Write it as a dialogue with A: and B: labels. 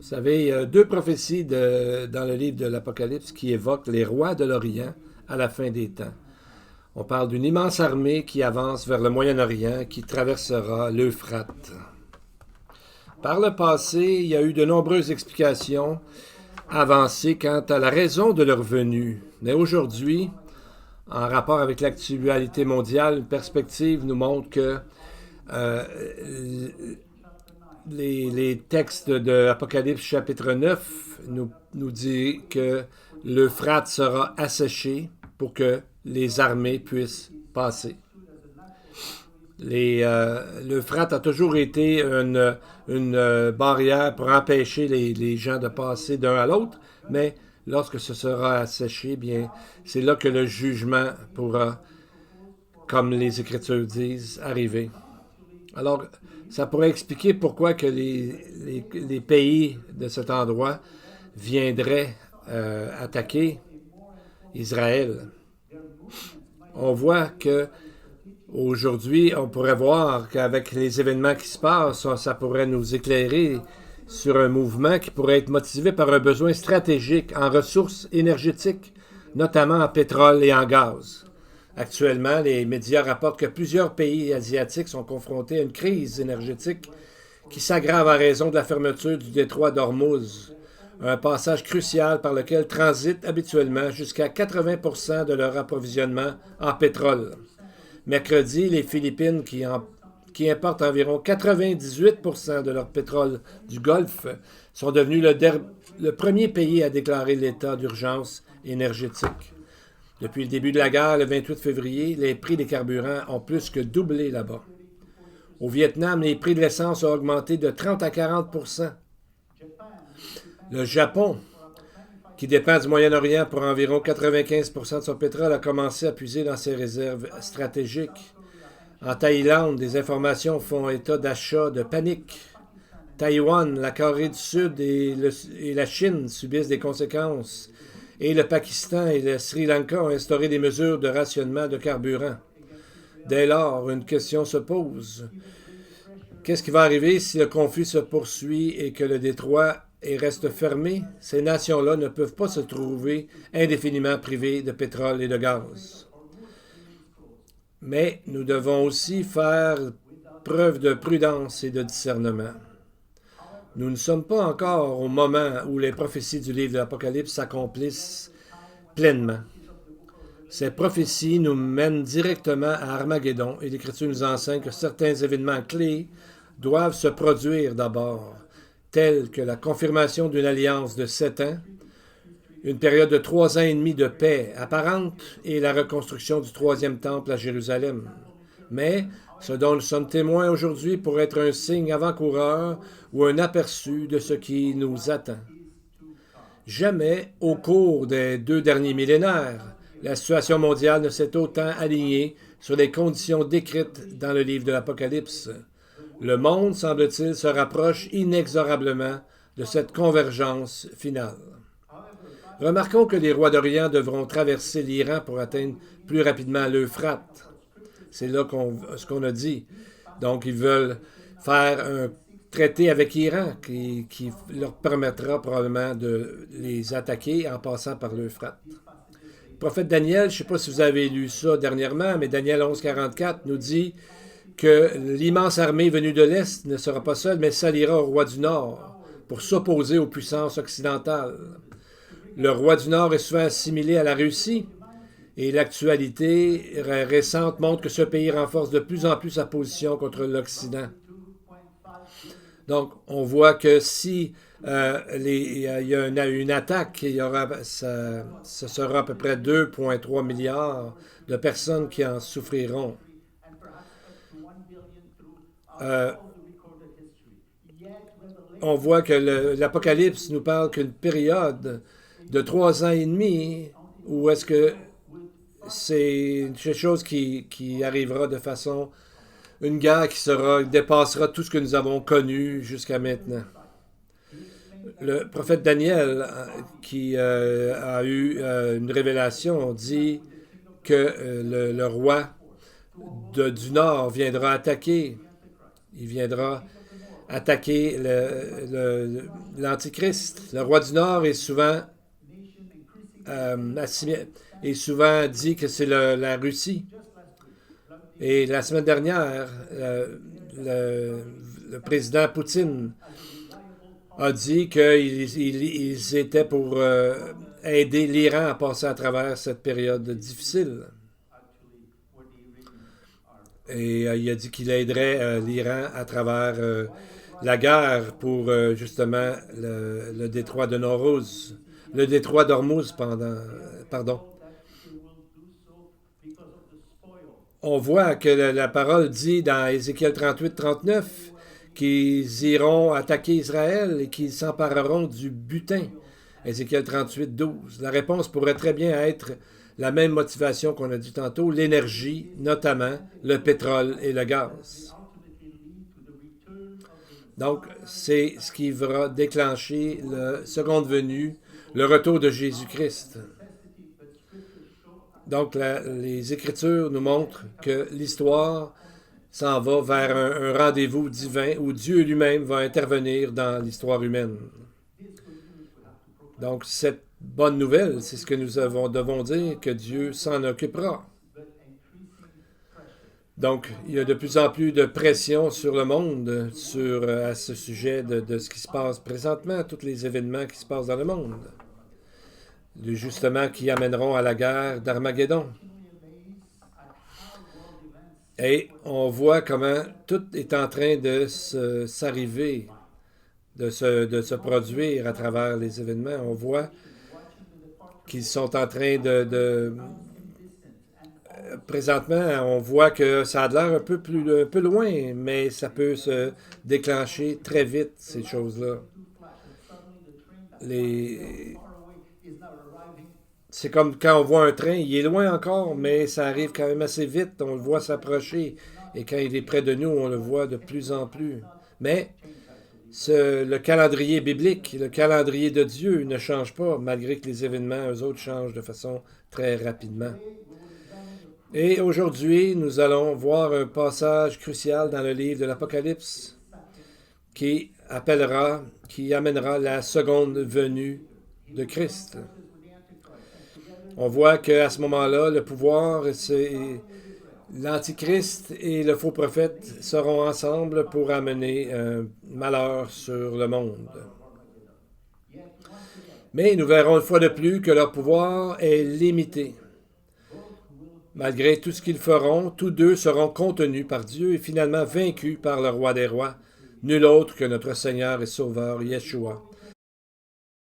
A: Vous savez, il y a deux prophéties dans le livre de l'Apocalypse qui évoquent les rois de l'Orient à la fin des temps. On parle d'une immense armée qui avance vers le Moyen-Orient, qui traversera l'Euphrate. Par le passé, il y a eu de nombreuses explications avancées quant à la raison de leur venue. Mais aujourd'hui, en rapport avec l'actualité mondiale, une perspective nous montre que euh, les textes de Apocalypse chapitre 9 nous disent que l'Euphrate sera asséché pour que les armées puissent passer. L'Euphrate a toujours été une barrière pour empêcher les gens de passer d'un à l'autre, mais lorsque ce sera asséché, bien, c'est là que le jugement pourra, comme les Écritures disent, arriver. Alors, ça pourrait expliquer pourquoi que les pays de cet endroit viendraient attaquer Israël. On voit que aujourd'hui, on pourrait voir qu'avec les événements qui se passent, ça pourrait nous éclairer sur un mouvement qui pourrait être motivé par un besoin stratégique en ressources énergétiques, notamment en pétrole et en gaz. Actuellement, les médias rapportent que plusieurs pays asiatiques sont confrontés à une crise énergétique qui s'aggrave en raison de la fermeture du détroit d'Ormuz, un passage crucial par lequel transitent habituellement jusqu'à 80% de leur approvisionnement en pétrole. Mercredi, les Philippines, qui importent environ 98% de leur pétrole du Golfe, sont devenus le premier pays à déclarer l'état d'urgence énergétique. Depuis le début de la guerre, le 28 février, les prix des carburants ont plus que doublé là-bas. Au Vietnam, les prix de l'essence ont augmenté de 30 à 40%. Le Japon, qui dépend du Moyen-Orient pour environ 95% de son pétrole, a commencé à puiser dans ses réserves stratégiques. En Thaïlande, des informations font état d'achats de panique. Taïwan, la Corée du Sud et la Chine subissent des conséquences. Et le Pakistan et le Sri Lanka ont instauré des mesures de rationnement de carburant. Dès lors, une question se pose. Qu'est-ce qui va arriver si le conflit se poursuit et que le détroit reste fermé? Ces nations-là ne peuvent pas se trouver indéfiniment privées de pétrole et de gaz. Mais nous devons aussi faire preuve de prudence et de discernement. Nous ne sommes pas encore au moment où les prophéties du livre de l'Apocalypse s'accomplissent pleinement. Ces prophéties nous mènent directement à Armageddon et l'Écriture nous enseigne que certains événements clés doivent se produire d'abord, tels que la confirmation d'une alliance de 7 ans, une période de 3 ans et demi de paix apparente et la reconstruction du troisième temple à Jérusalem. Mais ce dont nous sommes témoins aujourd'hui pourrait être un signe avant-coureur ou un aperçu de ce qui nous attend. Jamais, au cours des 2 derniers millénaires, la situation mondiale ne s'est autant alignée sur les conditions décrites dans le livre de l'Apocalypse. Le monde, semble-t-il, se rapproche inexorablement de cette convergence finale. Remarquons que les rois d'Orient devront traverser l'Iran pour atteindre plus rapidement l'Euphrate. C'est là ce qu'on a dit. Donc, ils veulent faire un traité avec l'Iran qui leur permettra probablement de les attaquer en passant par l'Euphrate. Le prophète Daniel, je ne sais pas si vous avez lu ça dernièrement, mais Daniel 11,44 nous dit que l'immense armée venue de l'Est ne sera pas seule, mais s'alliera au roi du Nord pour s'opposer aux puissances occidentales. Le roi du Nord est souvent assimilé à la Russie, et l'actualité récente montre que ce pays renforce de plus en plus sa position contre l'Occident. Donc, on voit que si il y a une attaque, ce sera à peu près 2,3 milliards de personnes qui en souffriront. On voit que l'Apocalypse nous parle qu'une période de 3 ans et demi, où est-ce que c'est quelque chose qui arrivera de façon... Une guerre qui dépassera tout ce que nous avons connu jusqu'à maintenant. Le prophète Daniel, qui a eu une révélation, dit que le roi du Nord viendra attaquer. Il viendra attaquer l'Antichrist. Le roi du Nord est souvent, est souvent dit que c'est la Russie. Et la semaine dernière, le président Poutine a dit qu'ils étaient pour aider l'Iran à passer à travers cette période difficile. Et il a dit qu'il aiderait l'Iran à travers la guerre pour justement le détroit de Norouz, le détroit d'Ormuz, pardon. On voit que la parole dit dans Ézéchiel 38-39 qu'ils iront attaquer Israël et qu'ils s'empareront du butin. Ézéchiel 38-12. La réponse pourrait très bien être la même motivation qu'on a dit tantôt, l'énergie, notamment le pétrole et le gaz. Donc, c'est ce qui va déclencher la seconde venue, le retour de Jésus-Christ. Donc, les Écritures nous montrent que l'histoire s'en va vers un rendez-vous divin où Dieu lui-même va intervenir dans l'histoire humaine. Donc, cette bonne nouvelle, c'est ce que nous devons dire, que Dieu s'en occupera. Donc, il y a de plus en plus de pression sur le monde à ce sujet de ce qui se passe présentement, tous les événements qui se passent dans le monde, justement qui amèneront à la guerre d'Armageddon. Et on voit comment tout est en train de s'arriver, de se produire à travers les événements. On voit qu'ils sont en train présentement, on voit que ça a l'air un peu loin, mais ça peut se déclencher très vite, ces choses-là. C'est comme quand on voit un train, il est loin encore, mais ça arrive quand même assez vite, on le voit s'approcher, et quand il est près de nous, on le voit de plus en plus. Mais le calendrier biblique, le calendrier de Dieu ne change pas, malgré que les événements, eux autres, changent de façon très rapidement. Et aujourd'hui, nous allons voir un passage crucial dans le livre de l'Apocalypse qui amènera la seconde venue de Christ. On voit qu'à ce moment-là, le pouvoir, l'Antichrist et le faux prophète seront ensemble pour amener un malheur sur le monde. Mais nous verrons une fois de plus que leur pouvoir est limité. Malgré tout ce qu'ils feront, tous deux seront contenus par Dieu et finalement vaincus par le Roi des rois, nul autre que notre Seigneur et Sauveur Yeshua.